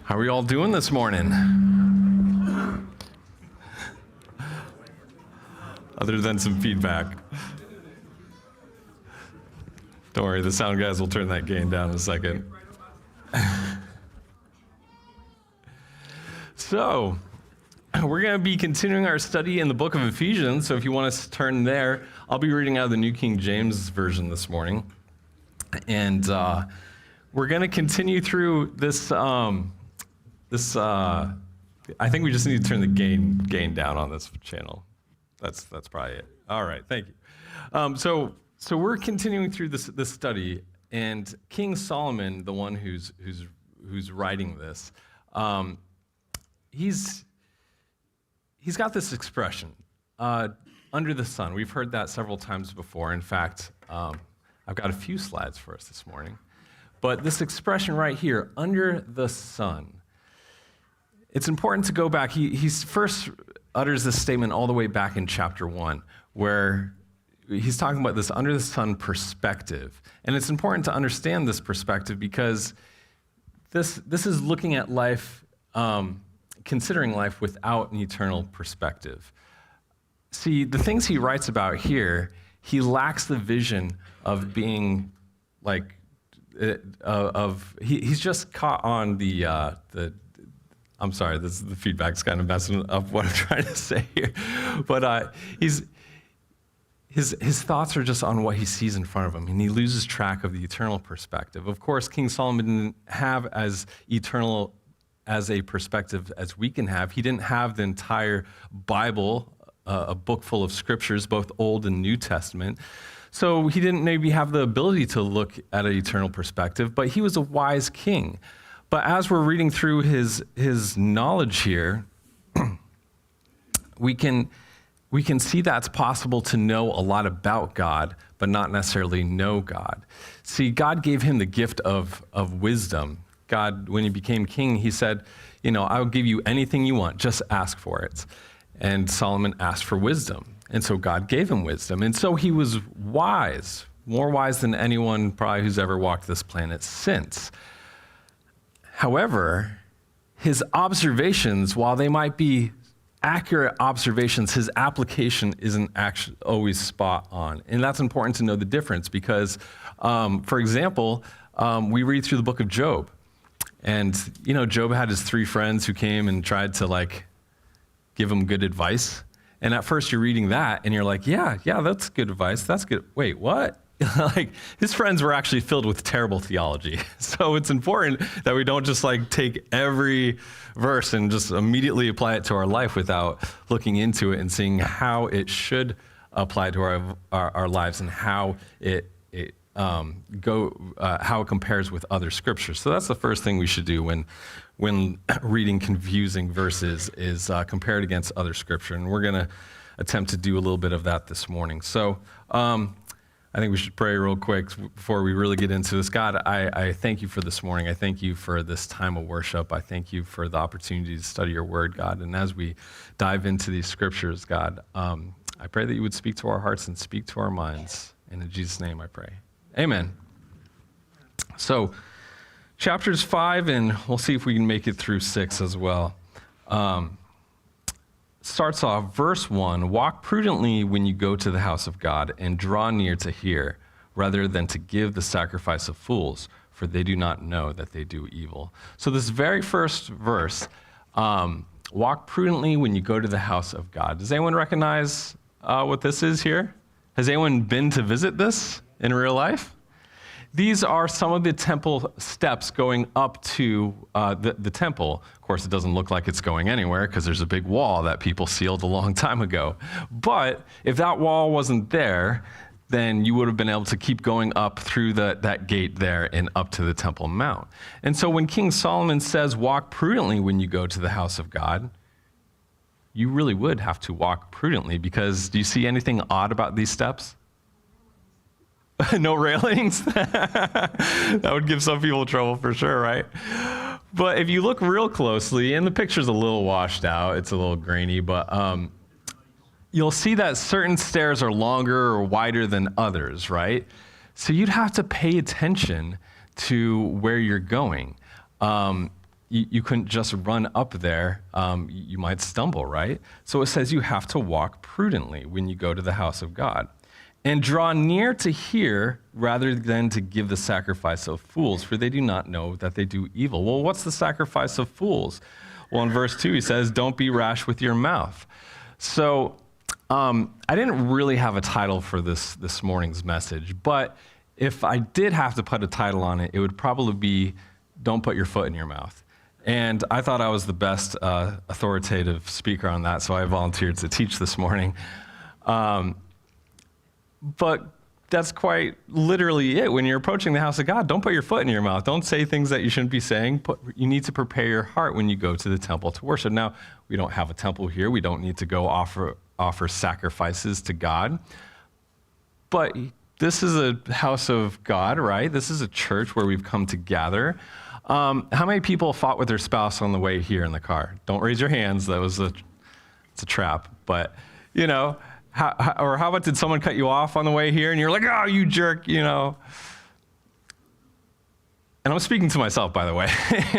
How are we all doing this morning? Other than some feedback. Don't worry, the sound guys will turn that gain down in a second. So, we're going to be continuing our study in the book of Ephesians, so if you want to turn there, I'll be reading out of the New King James Version this morning. And we're going to continue through this, I think we just need to turn the gain down on this channel. That's probably it. All right, thank you. So we're continuing through this study, and King Solomon, the one who's writing this, he's got this expression, under the sun. We've heard that several times before. In fact, I've got a few slides for us this morning. But this expression right here, under the sun, it's important to go back. He first utters this statement all the way back in chapter 1, where he's talking about this under the sun perspective. And it's important to understand this perspective because this is looking at life, considering life without an eternal perspective. See, the things he writes about here, he lacks the vision of being like, he's just caught on the I'm sorry, the feedback's kind of messing up what I'm trying to say here. But his thoughts are just on what he sees in front of him, and he loses track of the eternal perspective. Of course, King Solomon didn't have as eternal as a perspective as we can have. He didn't have the entire Bible, a book full of scriptures, both Old and New Testament. So he didn't maybe have the ability to look at an eternal perspective, but he was a wise king. But as we're reading through his knowledge here, we can see that's possible to know a lot about God, but not necessarily know God. See, God gave him the gift of wisdom. God, when he became king, he said, I will give you anything you want, just ask for it. And Solomon asked for wisdom. And so God gave him wisdom. And so he was wise, more wise than anyone probably who's ever walked this planet since. However, his observations, while they might be accurate observations, his application isn't actually always spot on. And that's important to know the difference because, for example, we read through the book of Job. And, Job had his 3 friends who came and tried to, give him good advice. And at first you're reading that and you're like, yeah, that's good advice. That's good. Wait, what? His friends were actually filled with terrible theology. So it's important that we don't just take every verse and just immediately apply it to our life without looking into it and seeing how it should apply to our lives and how how it compares with other scriptures. So that's the first thing we should do when reading confusing verses is compare it against other scripture. And we're going to attempt to do a little bit of that this morning. So I think we should pray real quick before we really get into this. God, I thank you for this morning. I thank you for this time of worship. I thank you for the opportunity to study your word, God. And as we dive into these scriptures, God, I pray that you would speak to our hearts and speak to our minds. And in Jesus' name I pray. Amen. So, chapters 5, and we'll see if we can make it through 6 as well. Starts off, verse 1, walk prudently when you go to the house of God and draw near to hear, rather than to give the sacrifice of fools, for they do not know that they do evil. So this very first verse, walk prudently when you go to the house of God. Does anyone recognize what this is here? Has anyone been to visit this in real life? These are some of the temple steps going up to the temple. Of course, it doesn't look like it's going anywhere because there's a big wall that people sealed a long time ago. But if that wall wasn't there, then you would have been able to keep going up through that gate there and up to the Temple Mount. And so when King Solomon says, walk prudently when you go to the house of God, you really would have to walk prudently because do you see anything odd about these steps? No railings? That would give some people trouble for sure, right? But if you look real closely, and the picture's a little washed out, it's a little grainy, but you'll see that certain stairs are longer or wider than others, right? So you'd have to pay attention to where you're going. you couldn't just run up there. You might stumble, right? So it says you have to walk prudently when you go to the house of God. And draw near to hear rather than to give the sacrifice of fools, for they do not know that they do evil. Well, what's the sacrifice of fools? Well, in verse 2, he says, don't be rash with your mouth. So I didn't really have a title for this morning's message, but if I did have to put a title on it, it would probably be, don't put your foot in your mouth. And I thought I was the best authoritative speaker on that, so I volunteered to teach this morning. But that's quite literally it. When you're approaching the house of God, don't put your foot in your mouth. Don't say things that you shouldn't be saying. You need to prepare your heart when you go to the temple to worship. Now, we don't have a temple here. We don't need to go offer sacrifices to God. But this is a house of God, right? This is a church where we've come to gather. How many people fought with their spouse on the way here in the car? Don't raise your hands. It's a trap. But, or how about did someone cut you off on the way here and you're like, oh, you jerk, And I'm speaking to myself, by the way.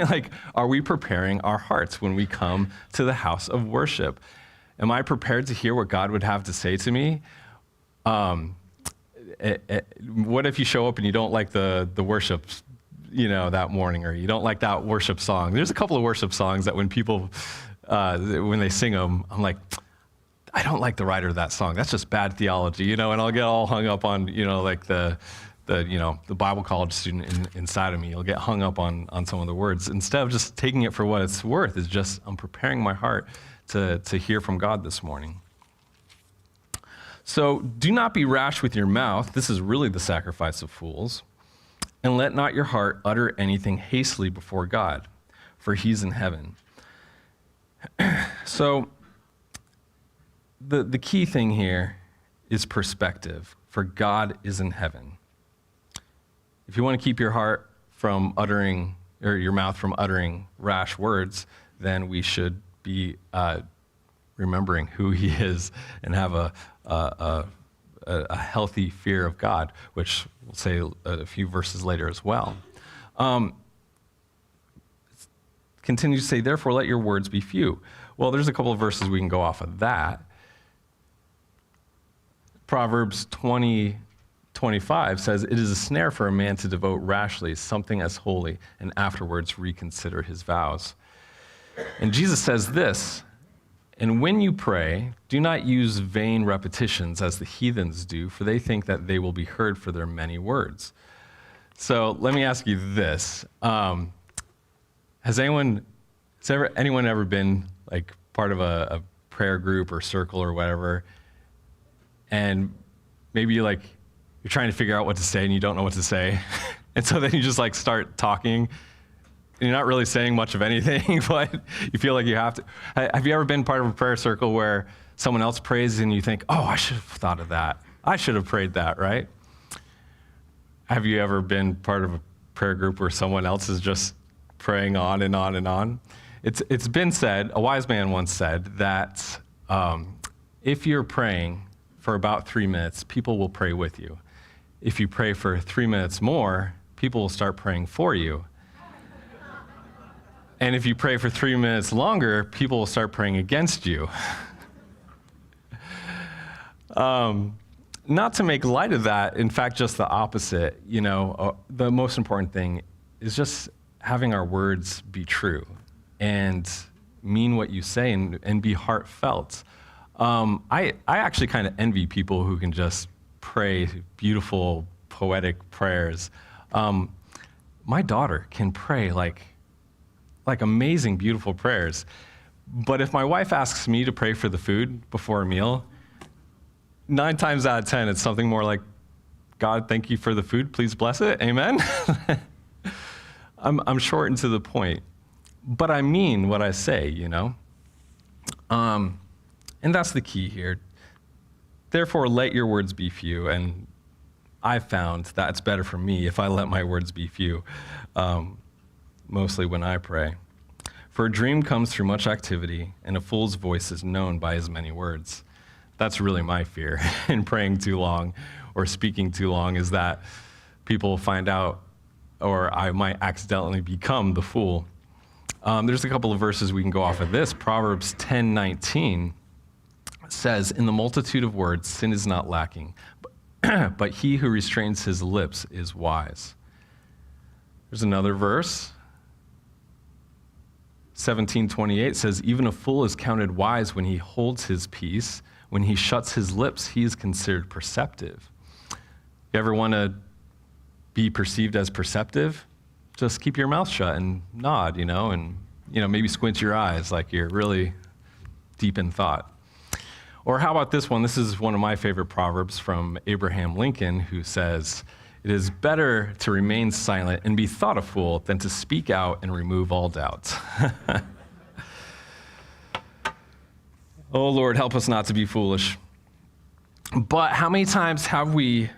Like, are we preparing our hearts when we come to the house of worship? Am I prepared to hear what God would have to say to me? What if you show up and you don't like the worship, that morning, or you don't like that worship song? There's a couple of worship songs that when people, when they sing them, I'm like, I don't like the writer of that song. That's just bad theology, and I'll get all hung up on, like the Bible college student inside of me. I'll get hung up on some of the words. Instead of just taking it for what it's worth, is just, I'm preparing my heart to hear from God this morning. So do not be rash with your mouth. This is really the sacrifice of fools. And let not your heart utter anything hastily before God, for he's in heaven. So the key thing here is perspective, for God is in heaven. If you want to keep your heart from uttering, or your mouth from uttering rash words, then we should be remembering who he is and have a healthy fear of God, which we'll say a few verses later as well. Continue to say, therefore, let your words be few. Well, there's a couple of verses we can go off of that. Proverbs 20:25 says, it is a snare for a man to devote rashly something as holy and afterwards reconsider his vows. And Jesus says this, and when you pray, do not use vain repetitions as the heathens do, for they think that they will be heard for their many words. So let me ask you this. Has anyone ever been like part of a prayer group or circle or whatever, and maybe you're trying to figure out what to say and you don't know what to say, and so then you just start talking, and you're not really saying much of anything, but you feel like you have to. Have you ever been part of a prayer circle where someone else prays and you think, oh, I should have thought of that. I should have prayed that, right? Have you ever been part of a prayer group where someone else is just praying on and on and on? It's been said, a wise man once said that if you're praying for about 3 minutes, people will pray with you. If you pray for 3 minutes more, people will start praying for you. And if you pray for 3 minutes longer, people will start praying against you. Not to make light of that, in fact, just the opposite. The most important thing is just having our words be true and mean what you say and be heartfelt. I actually kind of envy people who can just pray beautiful, poetic prayers. My daughter can pray like amazing, beautiful prayers. But if my wife asks me to pray for the food before a meal, 9 times out of 10, it's something more like, God, thank you for the food. Please bless it. Amen. I'm short and to the point, but I mean what I say, And that's the key here. Therefore, let your words be few. And I've found that it's better for me if I let my words be few, mostly when I pray. For a dream comes through much activity, and a fool's voice is known by his many words. That's really my fear in praying too long or speaking too long, is that people will find out, or I might accidentally become the fool. There's a couple of verses we can go off of this. Proverbs 10:19 says, "In the multitude of words, sin is not lacking, but he who restrains his lips is wise." There's another verse. 17:28 says, "Even a fool is counted wise when he holds his peace. When he shuts his lips, he is considered perceptive." You ever want to be perceived as perceptive? Just keep your mouth shut and nod, and maybe squint your eyes like you're really deep in thought. Or how about this one? This is one of my favorite proverbs from Abraham Lincoln, who says, "It is better to remain silent and be thought a fool than to speak out and remove all doubts." Oh, Lord, help us not to be foolish. But how many times have we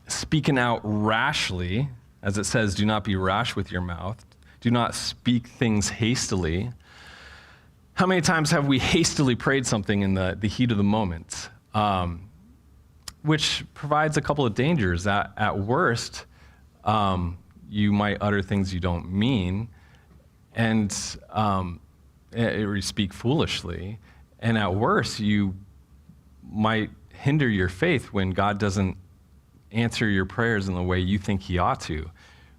speaking out rashly, as it says, do not be rash with your mouth, do not speak things hastily. How many times have we hastily prayed something in the heat of the moment, which provides a couple of dangers. At worst, you might utter things you don't mean, and or you speak foolishly, and at worst, you might hinder your faith when God doesn't answer your prayers in the way you think he ought to,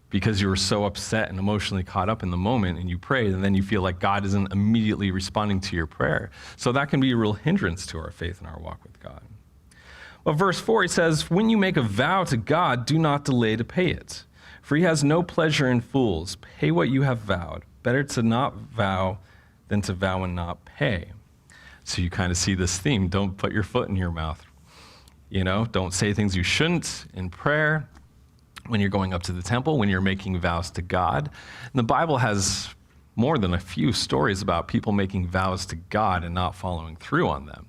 because you were so upset and emotionally caught up in the moment, and you prayed, and then you feel like God isn't immediately responding to your prayer. So that can be a real hindrance to our faith and our walk with God. Well, verse 4, he says, "When you make a vow to God, do not delay to pay it, for he has no pleasure in fools. Pay what you have vowed. Better to not vow than to vow and not pay." So you kind of see this theme. Don't put your foot in your mouth. Don't say things you shouldn't in prayer, when you're going up to the temple, when you're making vows to God. And the Bible has more than a few stories about people making vows to God and not following through on them.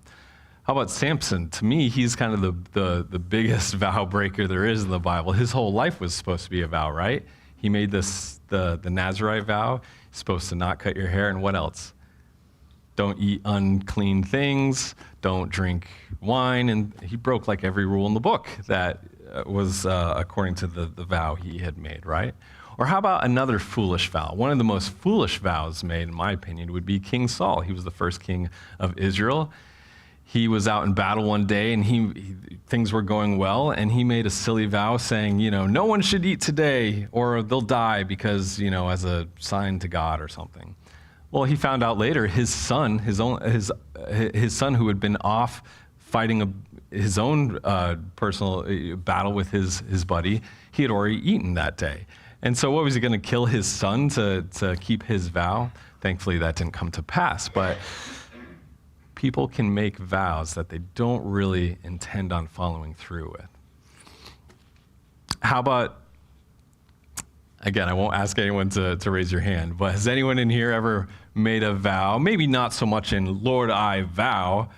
How about Samson? To me, he's kind of the biggest vow breaker there is in the Bible. His whole life was supposed to be a vow, right? He made the Nazirite vow. He's supposed to not cut your hair, and what else? Don't eat unclean things, don't drink wine, and he broke like every rule in the book that was according to the vow he had made, right? Or how about another foolish vow? One of the most foolish vows made, in my opinion, would be King Saul. He was the first king of Israel. He was out in battle one day, and things were going well, and he made a silly vow saying, no one should eat today, or they'll die because, as a sign to God or something. Well, he found out later his son who had been off fighting his own personal battle with his buddy, he had already eaten that day. And so what was he going to kill his son to keep his vow? Thankfully, that didn't come to pass. But people can make vows that they don't really intend on following through with. How about, again, I won't ask anyone to raise your hand, but has anyone in here ever made a vow? Maybe not so much in, "Lord, I vow,"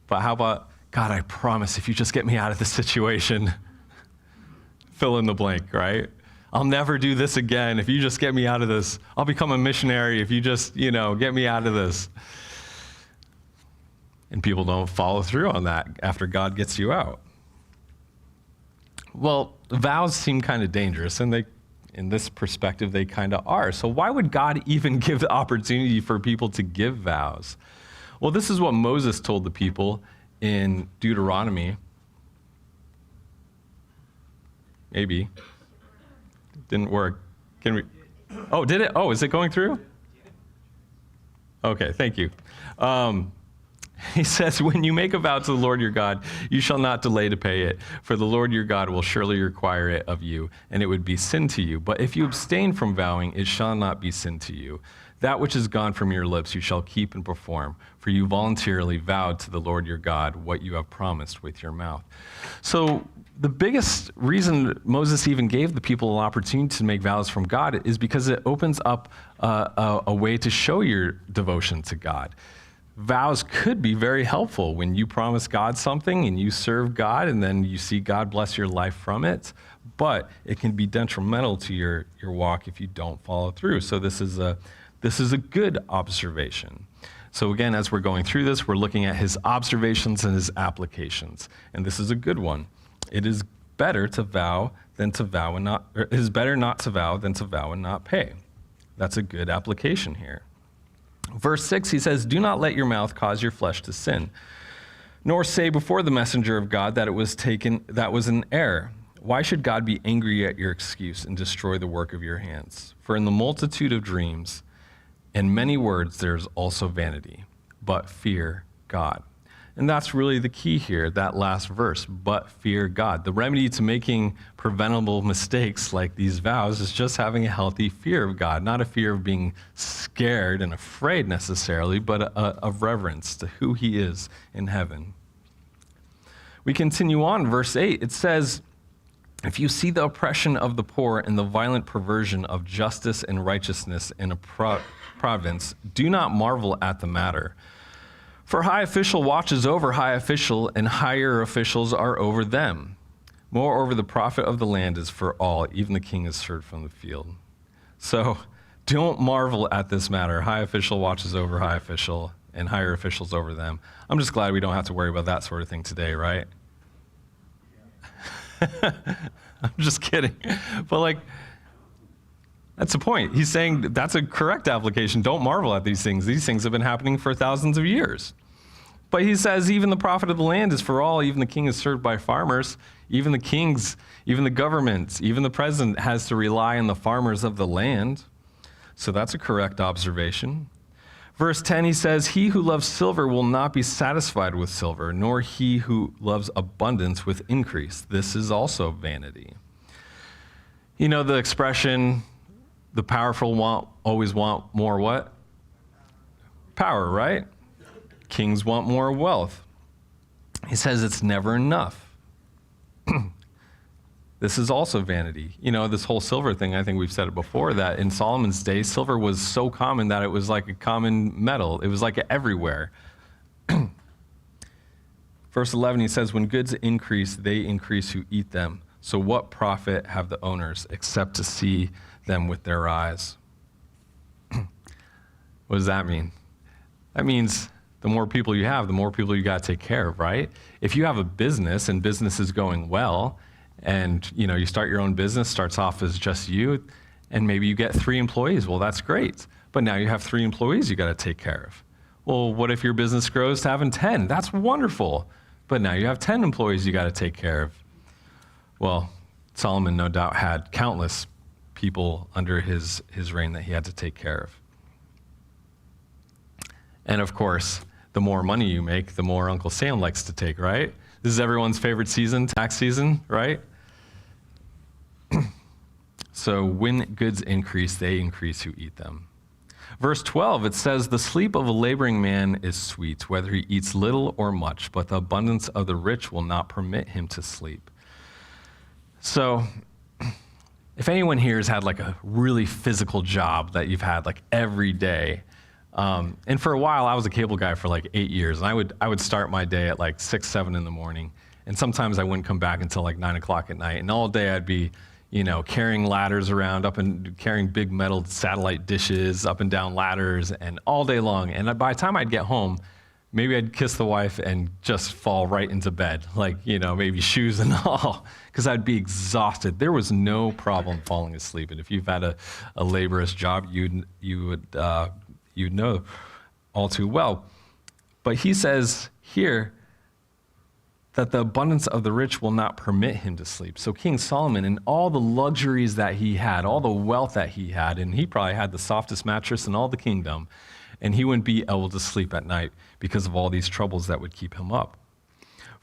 but how about, "God, I promise if you just get me out of this situation," fill in the blank, right? "I'll never do this again. If you just get me out of this, I'll become a missionary if you just, get me out of this." And people don't follow through on that after God gets you out. Well, vows seem kind of dangerous, and in this perspective, they kind of are. So why would God even give the opportunity for people to give vows? Well, this is what Moses told the people in Deuteronomy. Maybe. Didn't work. Can we? Oh, did it? Oh, is it going through? Okay, thank you. He says, "When you make a vow to the Lord your God, you shall not delay to pay it, for the Lord your God will surely require it of you, and it would be sin to you. But if you abstain from vowing, it shall not be sin to you. That which is gone from your lips you shall keep and perform, for you voluntarily vowed to the Lord your God what you have promised with your mouth." So the biggest reason Moses even gave the people an opportunity to make vows from God is because it opens up a way to show your devotion to God. Vows could be very helpful when you promise God something and you serve God and then you see God bless your life from it, but it can be detrimental to your walk if you don't follow through. So this is a good observation. So again, as we're going through this, we're looking at his observations and his applications, and this is a good one. It is better to vow than to vow and not, or it is better not to vow than to vow and not pay. That's a good application here. Verse 6, he says, do not let your mouth cause your flesh to sin, nor say before the messenger of God that that was an error. Why should God be angry at your excuse and destroy the work of your hands? For in the multitude of dreams and many words there is also vanity, but fear God. And that's really the key here, that last verse, but fear God. The remedy to making preventable mistakes like these vows is just having a healthy fear of God, not a fear of being scared and afraid necessarily, but of reverence to who he is in heaven. We continue on, verse 8. It says, if you see the oppression of the poor and the violent perversion of justice and righteousness in a province, do not marvel at the matter. For high official watches over high official, and higher officials are over them. Moreover, the profit of the land is for all, even the king is served from the field. So don't marvel at this matter. High official watches over high official, and higher officials over them. I'm just glad we don't have to worry about that sort of thing today, right? I'm just kidding. But that's the point. He's saying that's a correct application. Don't marvel at these things. These things have been happening for thousands of years. But he says even the profit of the land is for all. Even the king is served by farmers. Even the kings, even the government, even the president has to rely on the farmers of the land. So that's a correct observation. Verse 10, he says, he who loves silver will not be satisfied with silver, nor he who loves abundance with increase. This is also vanity. You know the expression, the powerful always want more what? Power, right? Kings want more wealth. He says it's never enough. This is also vanity. You know, this whole silver thing, I think we've said it before, that in Solomon's day, silver was so common that it was like a common metal. It was like everywhere. Verse 11, he says, when goods increase, they increase who eat them. So what profit have the owners except to see them with their eyes? What does that mean? That means the more people you have, the more people you got to take care of, right? If you have a business and business is going well, and you start your own business, starts off as just you, and maybe you get 3 employees. Well, that's great. But now you have 3 employees you got to take care of. Well, what if your business grows to having 10? That's wonderful. But now you have 10 employees you got to take care of. Well, Solomon no doubt had countless people under his reign that he had to take care of. And of course, the more money you make, the more Uncle Sam likes to take, right? This is everyone's favorite season, tax season, right? So when goods increase, they increase who eat them. Verse 12, it says, the sleep of a laboring man is sweet, whether he eats little or much, but the abundance of the rich will not permit him to sleep. So if anyone here has had a really physical job that you've had every day, and for a while, I was a cable guy for 8 years, and I would start my day at 6, 7 in the morning, and sometimes I wouldn't come back until 9 o'clock at night, and all day I'd be, carrying ladders around, carrying big metal satellite dishes up and down ladders, and all day long. And by the time I'd get home, maybe I'd kiss the wife and just fall right into bed, maybe shoes and all, because I'd be exhausted. There was no problem falling asleep, and if you've had a laborious job, you'd know all too well. But he says here that the abundance of the rich will not permit him to sleep. So King Solomon, and all the luxuries that he had, all the wealth that he had, and he probably had the softest mattress in all the kingdom, and he wouldn't be able to sleep at night because of all these troubles that would keep him up.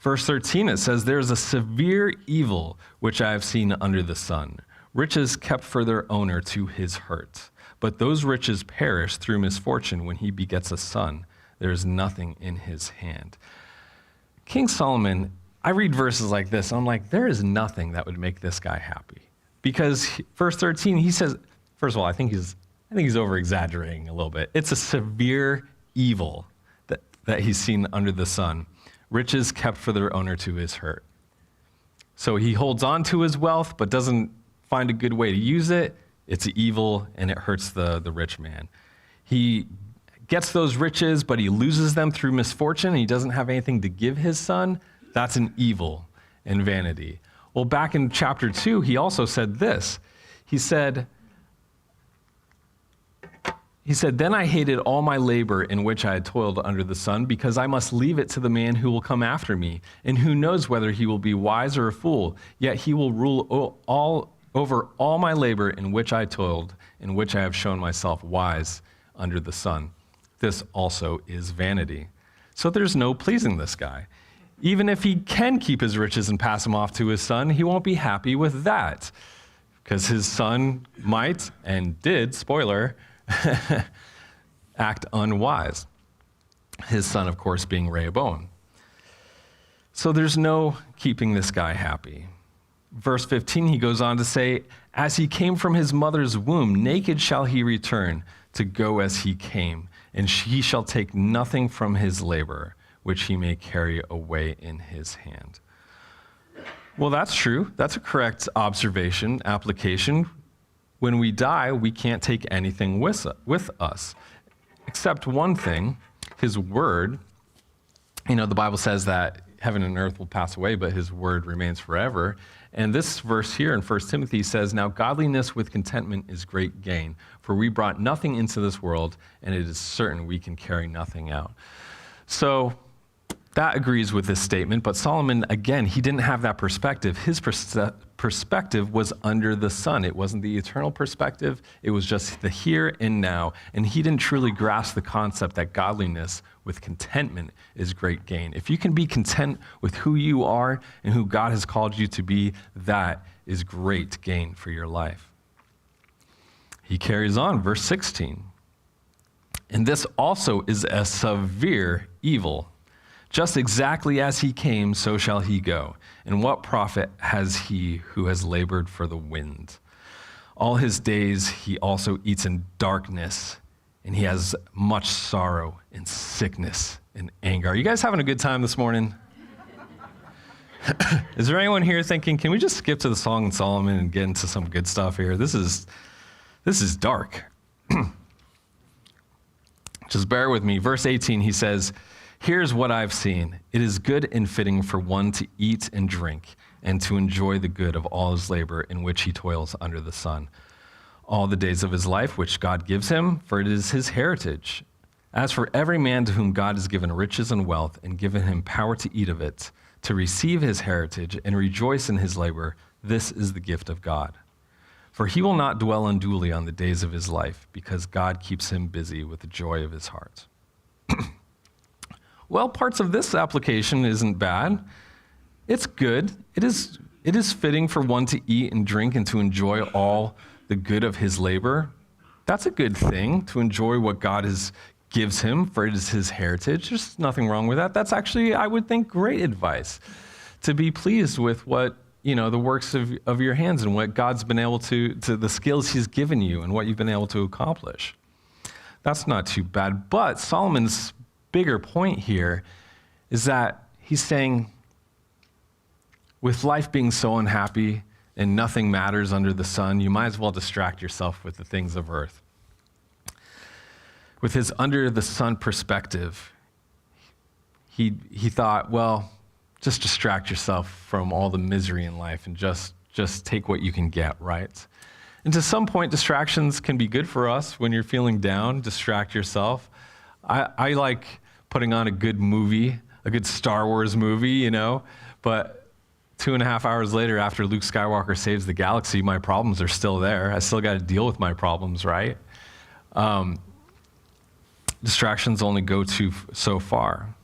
Verse 13, it says, there is a severe evil which I have seen under the sun, riches kept for their owner to his hurt. But those riches perish through misfortune. When he begets a son, there is nothing in his hand. King Solomon, I read verses like this, and I'm like, there is nothing that would make this guy happy. Because verse 13, he says, first of all, I think he's over-exaggerating a little bit. It's a severe evil that he's seen under the sun. Riches kept for their owner to his hurt. So he holds on to his wealth, but doesn't find a good way to use it. It's evil, and it hurts the rich man. He gets those riches, but he loses them through misfortune, and he doesn't have anything to give his son. That's an evil and vanity. Well, back in chapter 2, he also said this. He said, He said, then I hated all my labor in which I had toiled under the sun, because I must leave it to the man who will come after me, and who knows whether he will be wise or a fool, yet he will rule over all my labor in which I toiled, in which I have shown myself wise under the sun. This also is vanity. So there's no pleasing this guy. Even if he can keep his riches and pass them off to his son, he won't be happy with that, because his son might, and did, spoiler, act unwise. His son, of course, being Rehoboam. So there's no keeping this guy happy. Verse 15, he goes on to say, as he came from his mother's womb, naked shall he return to go as he came, and he shall take nothing from his labor, which he may carry away in his hand. Well, that's true. That's a correct observation, application. When we die, we can't take anything with us, except one thing, his word. The Bible says that heaven and earth will pass away, but his word remains forever. And this verse here in 1 Timothy says, now godliness with contentment is great gain, for we brought nothing into this world, and it is certain we can carry nothing out. So that agrees with this statement, but Solomon, again, he didn't have that perspective. His perspective was under the sun. It wasn't the eternal perspective. It was just the here and now. And he didn't truly grasp the concept that godliness with contentment is great gain. If you can be content with who you are and who God has called you to be, that is great gain for your life. He carries on, verse 16. And this also is a severe evil. Just exactly as he came, so shall he go. And what profit has he who has labored for the wind? All his days he also eats in darkness, and he has much sorrow and sickness and anger. Are you guys having a good time this morning? Is there anyone here thinking, can we just skip to the Song of Solomon and get into some good stuff here? This is dark. Just bear with me. Verse 18, he says, here's what I've seen. It is good and fitting for one to eat and drink and to enjoy the good of all his labor in which he toils under the sun, all the days of his life which God gives him, for it is his heritage. As for every man to whom God has given riches and wealth and given him power to eat of it, to receive his heritage and rejoice in his labor, this is the gift of God. For he will not dwell unduly on the days of his life, because God keeps him busy with the joy of his heart. Well, parts of this application isn't bad. It's good. It is fitting for one to eat and drink and to enjoy all the good of his labor. That's a good thing, to enjoy what God gives him, for it is his heritage. There's nothing wrong with that. That's actually, I would think, great advice, to be pleased with what, the works of your hands and what God's been able to the skills he's given you and what you've been able to accomplish. That's not too bad. But Solomon's bigger point here is that he's saying, with life being so unhappy and nothing matters under the sun, you might as well distract yourself with the things of earth. With his under the sun perspective, he thought, well, just distract yourself from all the misery in life and just take what you can get, right? And to some point, distractions can be good for us. When you're feeling down, distract yourself. I like putting on a good movie, a good Star Wars movie, but 2.5 hours later, after Luke Skywalker saves the galaxy, my problems are still there. I still got to deal with my problems, right? Distractions only go so far.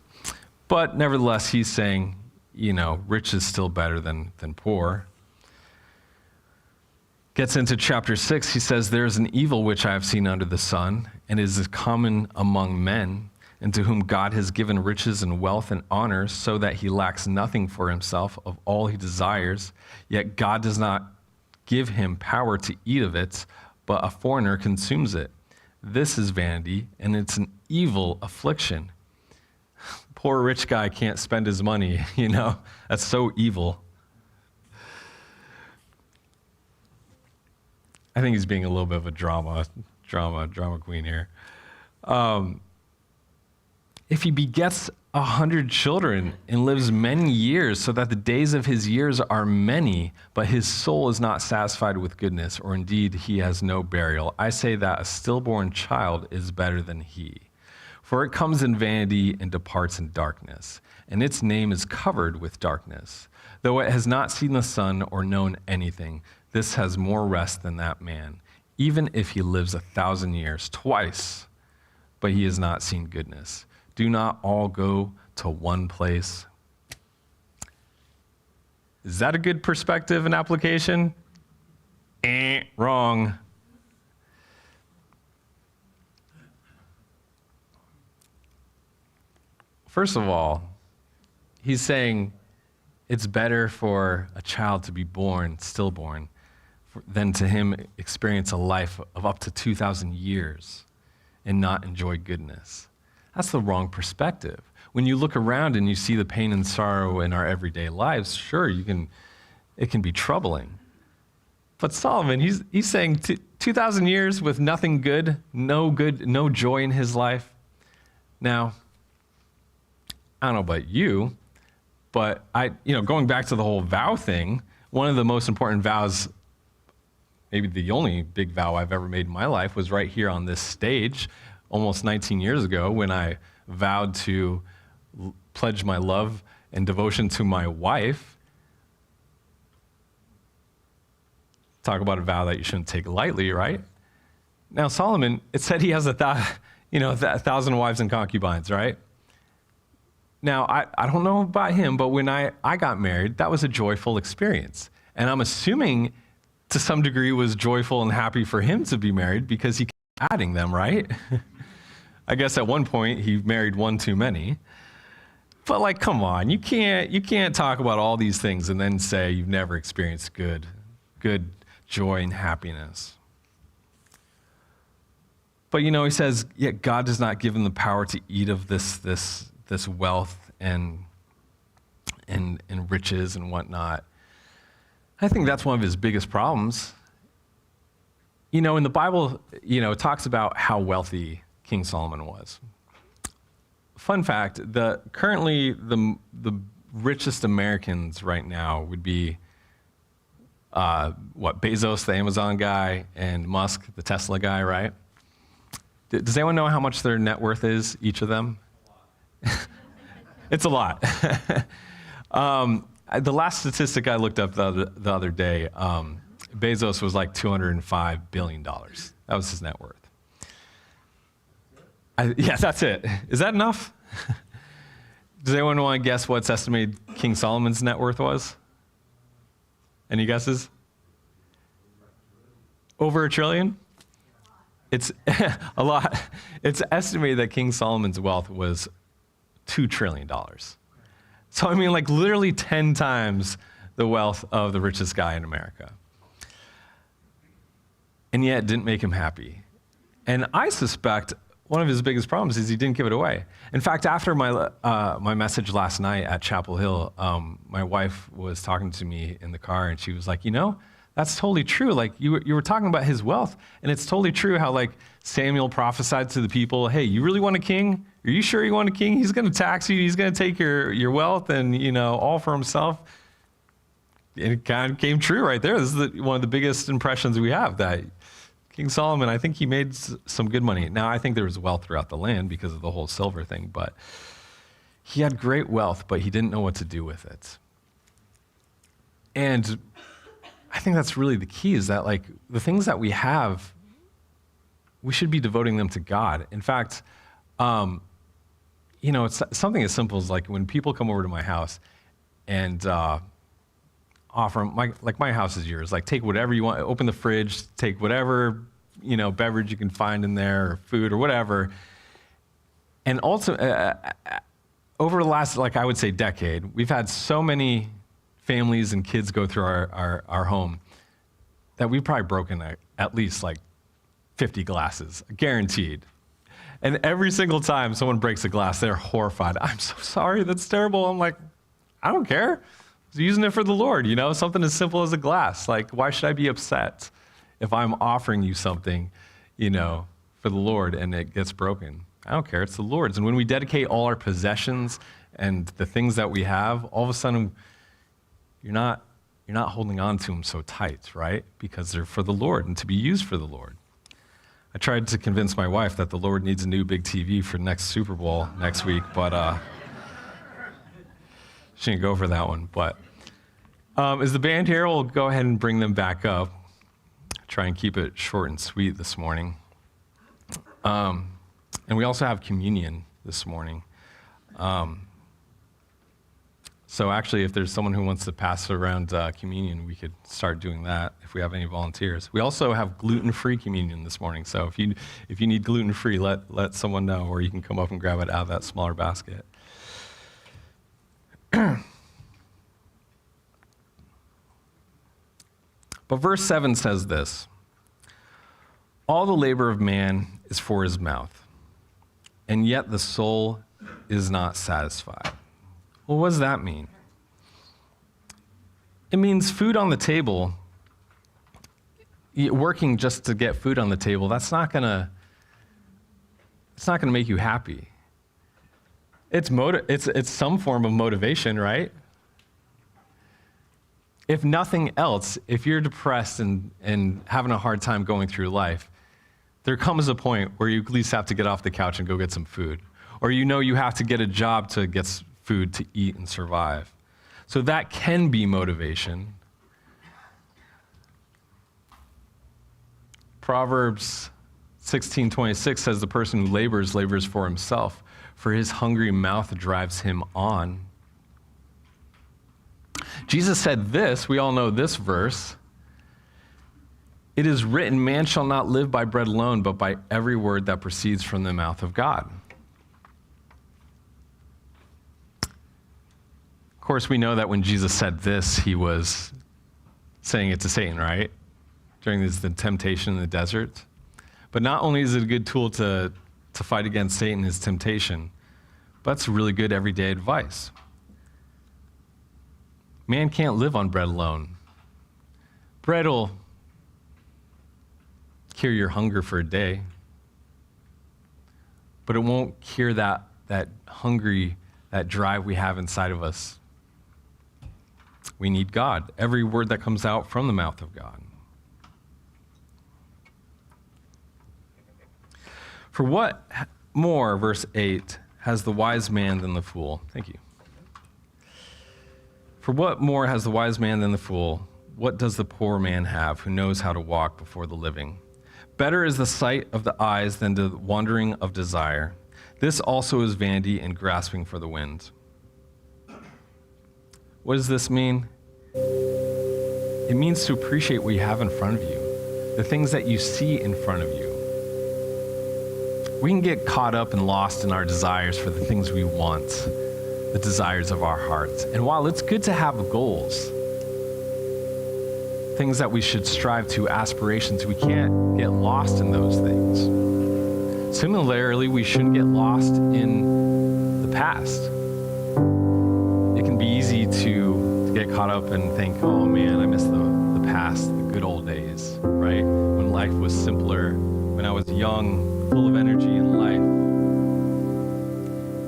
But nevertheless, he's saying, rich is still better than poor. Gets into chapter 6, he says, there's an evil which I have seen under the sun, and it is common among men, and to whom God has given riches and wealth and honor, so that he lacks nothing for himself of all he desires, yet God does not give him power to eat of it, but a foreigner consumes it. This is vanity, and it's an evil affliction. Poor rich guy can't spend his money, That's so evil. I think he's being a little bit of a drama queen here. if he begets 100 children and lives many years so that the days of his years are many, but his soul is not satisfied with goodness, or indeed he has no burial, I say that a stillborn child is better than he. For it comes in vanity and departs in darkness, and its name is covered with darkness. Though it has not seen the sun or known anything, this has more rest than that man, even if he lives 1,000 years, twice, but he has not seen goodness. Do not all go to one place? Is that a good perspective and application? Wrong. First of all, he's saying it's better for a child to be born, stillborn, than to him experience a life of up to 2,000 years and not enjoy goodness. That's the wrong perspective. When you look around and you see the pain and sorrow in our everyday lives, sure, it can be troubling. But Solomon, he's saying 2,000 years with nothing good, no joy in his life. Now, I don't know about you, but going back to the whole vow thing, one of the most important vows, maybe the only big vow I've ever made in my life, was right here on this stage almost 19 years ago when I vowed to pledge my love and devotion to my wife. Talk about a vow that you shouldn't take lightly, right? Now, Solomon, it said he has 1,000 wives and concubines, right? Now, I don't know about him, but when I got married, that was a joyful experience. And I'm assuming to some degree it was joyful and happy for him to be married because he kept adding them, right? I guess at one point he married one too many. But come on, you can't talk about all these things and then say you've never experienced good joy and happiness. But he says, yet God does not give him the power to eat of this wealth and riches and whatnot. I think that's one of his biggest problems. In the Bible, it talks about how wealthy King Solomon was. Fun fact, currently the richest Americans right now would be Bezos, the Amazon guy, and Musk, the Tesla guy, right? Does anyone know how much their net worth is, each of them? It's a lot. The last statistic I looked up the other day, Bezos was like $205 billion. That was his net worth. Yeah, that's it. Is that enough? Does anyone want to guess what's estimated King Solomon's net worth was? Any guesses? Over $1 trillion? It's a lot. It's estimated that King Solomon's wealth was $2 trillion. So literally 10 times the wealth of the richest guy in America. And yet it didn't make him happy. And I suspect one of his biggest problems is he didn't give it away. In fact, after my message last night at Chapel Hill, my wife was talking to me in the car, and she was like, that's totally true. You were talking about his wealth, and it's totally true how Samuel prophesied to the people, hey, you really want a king? Are you sure you want a king? He's going to tax you. He's going to take your wealth and, all for himself. And it kind of came true right there. This is one of the biggest impressions we have, that King Solomon, I think he made some good money. Now, I think there was wealth throughout the land because of the whole silver thing, but he had great wealth, but he didn't know what to do with it. And I think that's really the key, is that the things that we have, we should be devoting them to God. In fact, it's something as simple as when people come over to my house and offer my house is yours. Take whatever you want, open the fridge, take whatever, beverage you can find in there, or food or whatever. And also, over the last, I would say decade, we've had so many families and kids go through our home that we've probably broken at least 50 glasses, guaranteed. And every single time someone breaks a glass, they're horrified. I'm so sorry, that's terrible. I'm like, I don't care. I was using it for the Lord, something as simple as a glass. Why should I be upset if I'm offering you something, for the Lord and it gets broken? I don't care. It's the Lord's. And when we dedicate all our possessions and the things that we have, all of a sudden, you're not holding on to them so tight, right? Because they're for the Lord and to be used for the Lord. I tried to convince my wife that the Lord needs a new big TV for next Super Bowl next week, but she didn't go for that one. But as the band here, we'll go ahead and bring them back up. Try and keep it short and sweet this morning. And we also have communion this morning. So actually, if there's someone who wants to pass around communion, we could start doing that if we have any volunteers. We also have gluten-free communion this morning. So if you need gluten-free, let someone know, or you can come up and grab it out of that smaller basket. But verse 7 says this: all the labor of man is for his mouth, and yet the soul is not satisfied. Well, what does that mean? It means food on the table, working just to get food on the table, it's not gonna make you happy. It's some form of motivation, right? If nothing else, if you're depressed and having a hard time going through life, there comes a point where you at least have to get off the couch and go get some food. Or you have to get a job to get food to eat and survive. So that can be motivation. Proverbs 16:26 says the person who labors for himself, for his hungry mouth drives him on. Jesus said this, we all know this verse: it is written, man shall not live by bread alone, but by every word that proceeds from the mouth of God. Of course, we know that when Jesus said this, he was saying it to Satan, right? During the temptation in the desert. But not only is it a good tool to fight against Satan, his temptation, but it's really good everyday advice. Man can't live on bread alone. Bread will cure your hunger for a day, but it won't cure that hungry, that drive we have inside of us. We need God, every word that comes out from the mouth of God. For what more, verse 8, has the wise man than the fool? Thank you. For what more has the wise man than the fool? What does the poor man have who knows how to walk before the living? Better is the sight of the eyes than the wandering of desire. This also is vanity and grasping for the wind. What does this mean? It means to appreciate what you have in front of you, the things that you see in front of you. We can get caught up and lost in our desires for the things we want, the desires of our hearts. And while it's good to have goals, things that we should strive to, aspirations, we can't get lost in those things. Similarly, we shouldn't get lost in the past. It can be easy to get caught up and think, oh man, I miss the past, the good old days, right? When life was simpler, when I was young, full of energy and life.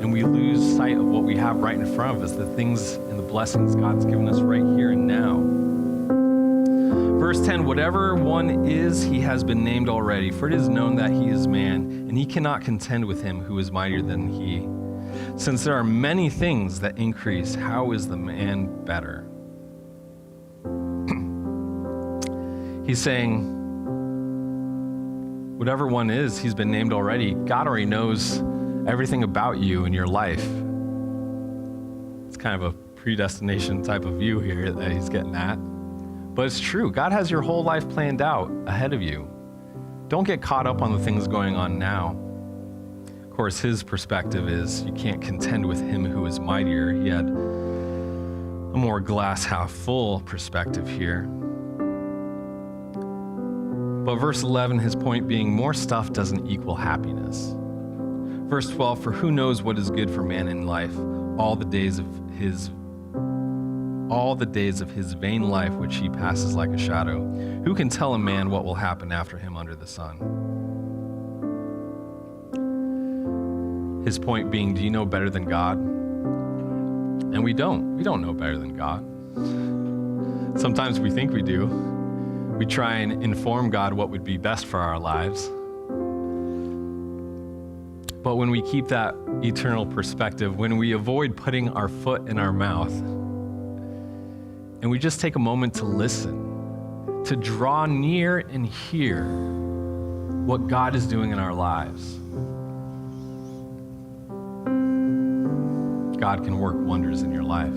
And we lose sight of what we have right in front of us, the things and the blessings God's given us right here and now. Verse 10, whatever one is, he has been named already, for it is known that he is man, and he cannot contend with him who is mightier than he. Since there are many things that increase, how is the man better? He's saying, whatever one is, he's been named already. God already knows everything about you and your life. It's kind of a predestination type of view here that he's getting at. But it's true. God has your whole life planned out ahead of you. Don't get caught up on the things going on now. Of course, his perspective is you can't contend with him who is mightier. He had a more glass half full perspective here. But verse 11, his point being more stuff doesn't equal happiness. Verse 12, for who knows what is good for man in life, all the days of his vain life which he passes like a shadow. Who can tell a man what will happen after him under the sun? His point being, do you know better than God? And we don't. We don't know better than God. Sometimes we think we do. We try and inform God what would be best for our lives. But when we keep that eternal perspective, when we avoid putting our foot in our mouth, and we just take a moment to listen, to draw near and hear what God is doing in our lives, God can work wonders in your life.